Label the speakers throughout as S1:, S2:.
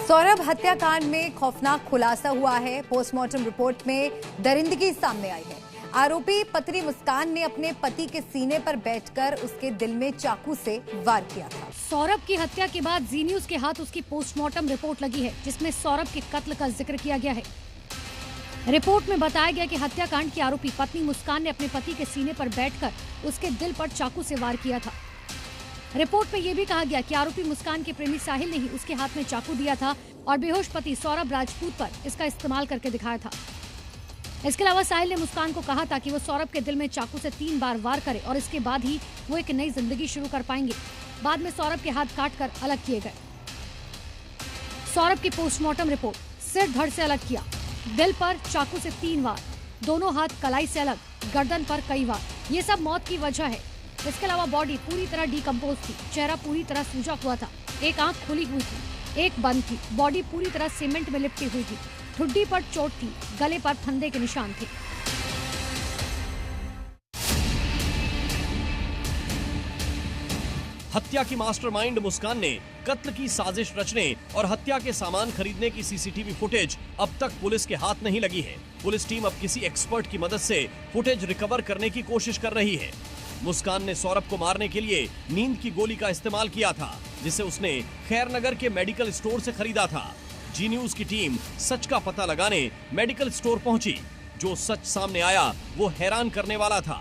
S1: सौरभ हत्याकांड में खौफनाक खुलासा हुआ है। पोस्टमार्टम रिपोर्ट में दरिंदगी सामने आई है। आरोपी पत्नी मुस्कान ने अपने पति के सीने पर बैठकर उसके दिल में चाकू से वार किया था।
S2: सौरभ की हत्या के बाद जी न्यूज के हाथ उसकी पोस्टमार्टम रिपोर्ट लगी है, जिसमें सौरभ के कत्ल का जिक्र किया गया है। रिपोर्ट में बताया गया कि हत्याकांड की आरोपी पत्नी मुस्कान ने अपने पति के सीने पर बैठकर उसके दिल पर चाकू से वार किया था। रिपोर्ट में यह भी कहा गया कि आरोपी मुस्कान के प्रेमी साहिल ने ही उसके हाथ में चाकू दिया था और बेहोश पति सौरभ राजपूत पर इसका इस्तेमाल करके दिखाया था। इसके अलावा साहिल ने मुस्कान को कहा था कि वो सौरभ के दिल में चाकू से 3 बार वार करे और इसके बाद ही वो एक नई जिंदगी शुरू कर पाएंगे। बाद में सौरभ के हाथ काटकर अलग किए गए। सौरभ की पोस्टमार्टम रिपोर्ट: सिर धड़ से अलग किया, दिल पर चाकू से 3 वार, दोनों हाथ कलाई से अलग, गर्दन पर कई वार। ये सब मौत की वजह है। इसके अलावा बॉडी पूरी तरह डिकम्पोज थी, चेहरा पूरी तरह सूजा हुआ था, एक आंख खुली हुई थी, एक बंद थी, बॉडी पूरी तरह सीमेंट में लिपटी हुई थी, ठुड्डी पर चोट थी, गले पर फंदे के निशान थे।
S3: हत्या की मास्टरमाइंड मुस्कान ने कत्ल की साजिश रचने और हत्या के सामान खरीदने की सीसीटीवी फुटेज अब तक पुलिस के हाथ नहीं लगी है। पुलिस टीम अब किसी एक्सपर्ट की मदद से फुटेज रिकवर करने की कोशिश कर रही है। मुस्कान ने सौरभ को मारने के लिए नींद की गोली का इस्तेमाल किया था, जिसे उसने खैरनगर के मेडिकल स्टोर से खरीदा था। जी न्यूज की टीम सच का पता लगाने मेडिकल स्टोर पहुंची। जो सच सामने आया वो हैरान करने वाला था।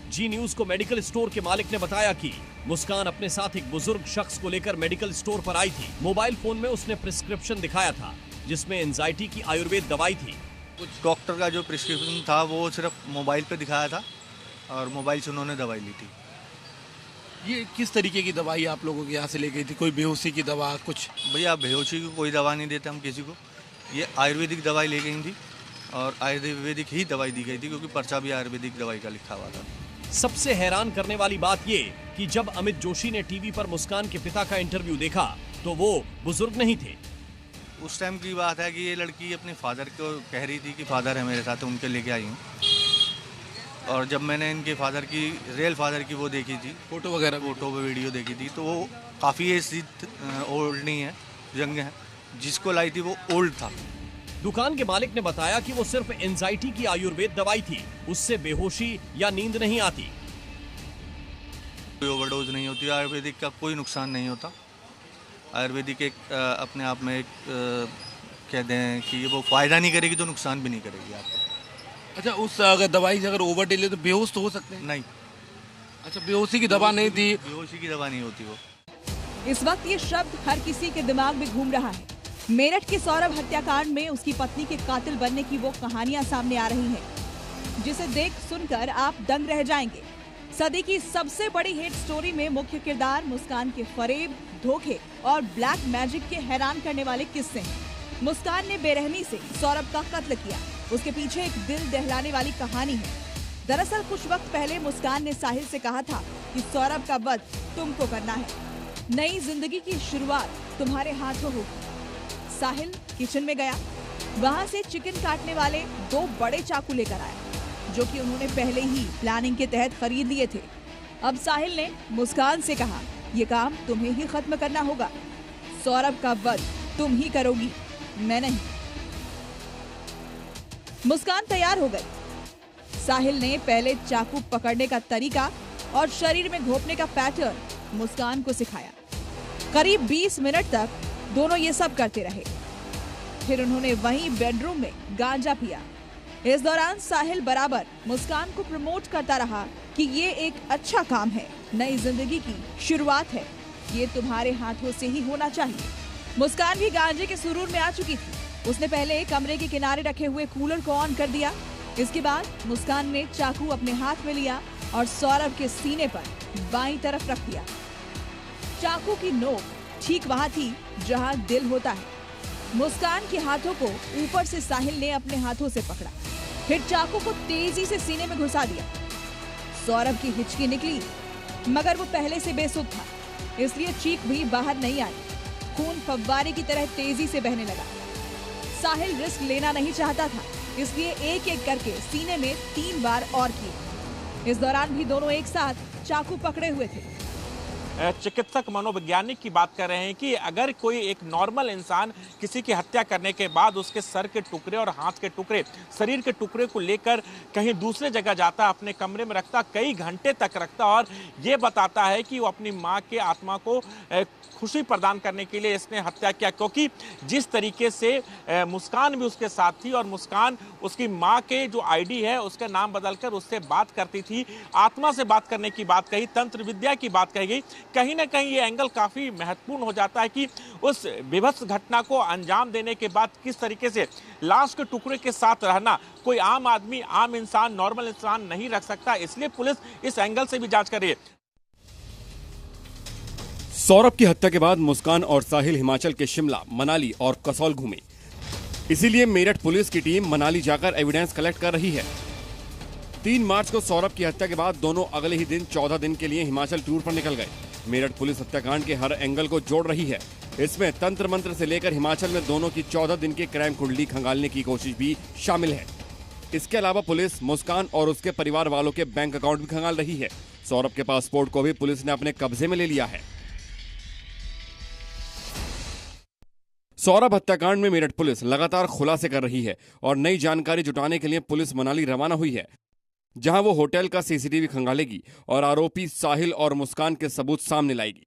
S3: जी न्यूज को मेडिकल स्टोर के मालिक ने बताया कि मुस्कान अपने साथ एक बुजुर्ग शख्स को लेकर मेडिकल स्टोर पर आई थी। मोबाइल फोन में उसने प्रिस्क्रिप्शन दिखाया था, जिसमें एंजाइटी की आयुर्वेद दवाई थी।
S4: कुछ डॉक्टर का जो प्रिस्क्रिप्शन था वो सिर्फ मोबाइल पे दिखाया था और मोबाइल से उन्होंने दवाई ली थी।
S5: ये किस तरीके की दवाई आप लोगों के यहाँ से ले गई थी? कोई बेहोशी की दवा कुछ?
S4: भैया बेहोशी की कोई दवा नहीं देते हम किसी को। ये आयुर्वेदिक दवाई ले गई थी और आयुर्वेदिक ही दवाई दी गई थी, क्योंकि पर्चा भी आयुर्वेदिक दवाई का लिखा हुआ था।
S3: सबसे हैरान करने वाली बात ये कि जब अमित जोशी ने टीवी पर मुस्कान के पिता का इंटरव्यू देखा तो वो बुजुर्ग नहीं थे।
S4: उस टाइम की बात है कि ये लड़की अपने फादर को कह रही थी कि फादर है मेरे साथ, तो उनके लेके आई हूँ। और जब मैंने इनके फादर की, रियल फादर की वो देखी थी, फोटो वीडियो देखी थी, तो वो काफ़ी एज ओल्ड नहीं है, यंग है। जिसको लाई थी वो ओल्ड था।
S3: दुकान के मालिक ने बताया कि वो सिर्फ एंजाइटी की आयुर्वेद दवाई थी, उससे बेहोशी या नींद नहीं आती।
S4: कोई ओवरडोज नहीं होती, आयुर्वेदिक का कोई नुकसान नहीं होता। आयुर्वेदिक एक अपने आप में एक कह दें कि वो फायदा नहीं करेगी तो नुकसान भी नहीं करेगी आपको।
S5: अच्छा, उस अगर दवाई से अगर ओवर डे ले तो बेहोश तो हो सकते हैं?
S4: नहीं।
S5: अच्छा, बेहोशी की दवा नहीं थी?
S4: बेहोशी की दवा नहीं होती वो।
S6: इस वक्त ये शब्द हर किसी के दिमाग में घूम रहा है। मेरठ के सौरभ हत्याकांड में उसकी पत्नी के कातिल बनने की वो कहानियां सामने आ रही हैं, जिसे देख सुनकर आप दंग रह जाएंगे। सदी की सबसे बड़ी हिट स्टोरी में मुख्य किरदार मुस्कान के फरेब, धोखे और ब्लैक मैजिक के हैरान करने वाले किस्से हैं। मुस्कान ने बेरहमी से सौरभ का कत्ल किया, उसके पीछे एक दिल दहलाने वाली कहानी है। दरअसल कुछ वक्त पहले मुस्कान ने साहिल से कहा था कि सौरभ का वध तुमको करना है, नई जिंदगी की शुरुआत तुम्हारे हाथों होगी। साहिल किचन में गया, वहां से चिकन काटने वाले 2 बड़े चाकू लेकर आया, जो कि उन्होंने पहले ही प्लानिंग के तहत खरीद लिए थे। अब साहिल ने मुस्कान से कहा, ये काम तुम्हें ही खत्म करना होगा, सौरभ का वध तुम ही करोगी, मैं नहीं। मुस्कान तैयार हो गई। साहिल ने पहले चाकू पकड़ने का तरीका और शरीर में घोंपने का पैटर्न मुस्कान को सिखाया। करीब 20 मिनट तक दोनों ये सब करते रहे। फिर उन्होंने वहीं बेडरूम में गांजा पिया। इस दौरान साहिल बराबर मुस्कान को प्रमोट करता रहा कि ये एक अच्छा काम है, नई जिंदगी की शुरुआत है, ये तुम्हारे हाथों से ही होना चाहिए। मुस्कान भी गांजे के सुरूर में आ चुकी थी। उसने पहले कमरे के किनारे रखे हुए कूलर को ऑन कर दिया। इसके बाद मुस्कान ने चाकू अपने हाथ में लिया और सौरभ के सीने पर बाईं तरफ रख दिया। चाकू की नोक ठीक वहां थी जहां दिल होता है। मुस्कान के हाथों को ऊपर से साहिल ने अपने हाथों से पकड़ा, फिर चाकू को तेजी से सीने में घुसा दिया। सौरभ की हिचकी निकली, मगर वो पहले से बेसुध था, इसलिए चीख भी बाहर नहीं आई। खून फव्वारे की तरह तेजी से बहने लगा। साहिल रिस्क लेना नहीं चाहता था, इसलिए एक एक करके सीने में 3 बार और किए। इस दौरान भी दोनों एक साथ चाकू पकड़े हुए थे।
S7: चिकित्सक मनोवैज्ञानिक की बात कर रहे हैं कि अगर कोई एक नॉर्मल इंसान किसी की हत्या करने के बाद उसके सर के टुकड़े और हाथ के टुकड़े, शरीर के टुकड़े को लेकर कहीं दूसरे जगह जाता, अपने कमरे में रखता, कई घंटे तक रखता और ये बताता है कि वो अपनी माँ के आत्मा को खुशी प्रदान करने के लिए इसने हत्या किया। क्योंकि जिस तरीके से मुस्कान भी उसके साथ थी और मुस्कान उसकी माँ के जो आईडी है उसका नाम बदलकर उससे बात करती थी, आत्मा से बात करने की बात कही, तंत्र विद्या की बात कही गई। कहीं ना कहीं ये एंगल काफी महत्वपूर्ण हो जाता है कि उस विभत्स घटना को अंजाम देने के बाद किस तरीके से लाश के टुकड़े के साथ रहना कोई आम आदमी, आम इंसान, नॉर्मल इंसान नहीं रख सकता। इसलिए पुलिस इस एंगल से भी जांच कर रही है।
S8: सौरभ की हत्या के बाद मुस्कान और साहिल हिमाचल के शिमला, मनाली और कसौल घूमे। इसीलिए मेरठ पुलिस की टीम मनाली जाकर एविडेंस कलेक्ट कर रही है। 3 मार्च को सौरभ की हत्या के बाद दोनों अगले ही दिन 14 दिन के लिए हिमाचल टूर पर निकल गए। मेरठ पुलिस हत्याकांड के हर एंगल को जोड़ रही है। इसमें तंत्र मंत्र से लेकर हिमाचल में दोनों की 14 दिन की क्राइम कुंडली खंगालने की कोशिश भी शामिल है। इसके अलावा पुलिस मुस्कान और उसके परिवार वालों के बैंक अकाउंट भी खंगाल रही है। सौरभ के पासपोर्ट को भी पुलिस ने अपने कब्जे में ले लिया है। सौरभ हत्याकांड में मेरठ पुलिस लगातार खुलासे कर रही है और नई जानकारी जुटाने के लिए पुलिस मनाली रवाना हुई है, जहां वो होटल का सीसीटीवी खंगालेगी और आरोपी साहिल और मुस्कान के सबूत सामने लाएगी।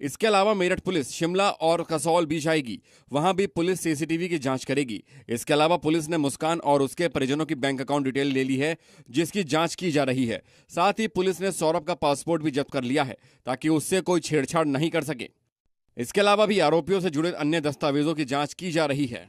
S8: इसके अलावा मेरठ पुलिस शिमला और कसौल भी जाएगी, वहां भी पुलिस सीसीटीवी की जांच करेगी। इसके अलावा पुलिस ने मुस्कान और उसके परिजनों की बैंक अकाउंट डिटेल ले ली है, जिसकी जांच की जा रही है। साथ ही पुलिस ने सौरभ का पासपोर्ट भी जब्त कर लिया है ताकि उससे कोई छेड़छाड़ नहीं कर सके। इसके अलावा भी आरोपियों से जुड़े अन्य दस्तावेजों की जांच की जा रही है।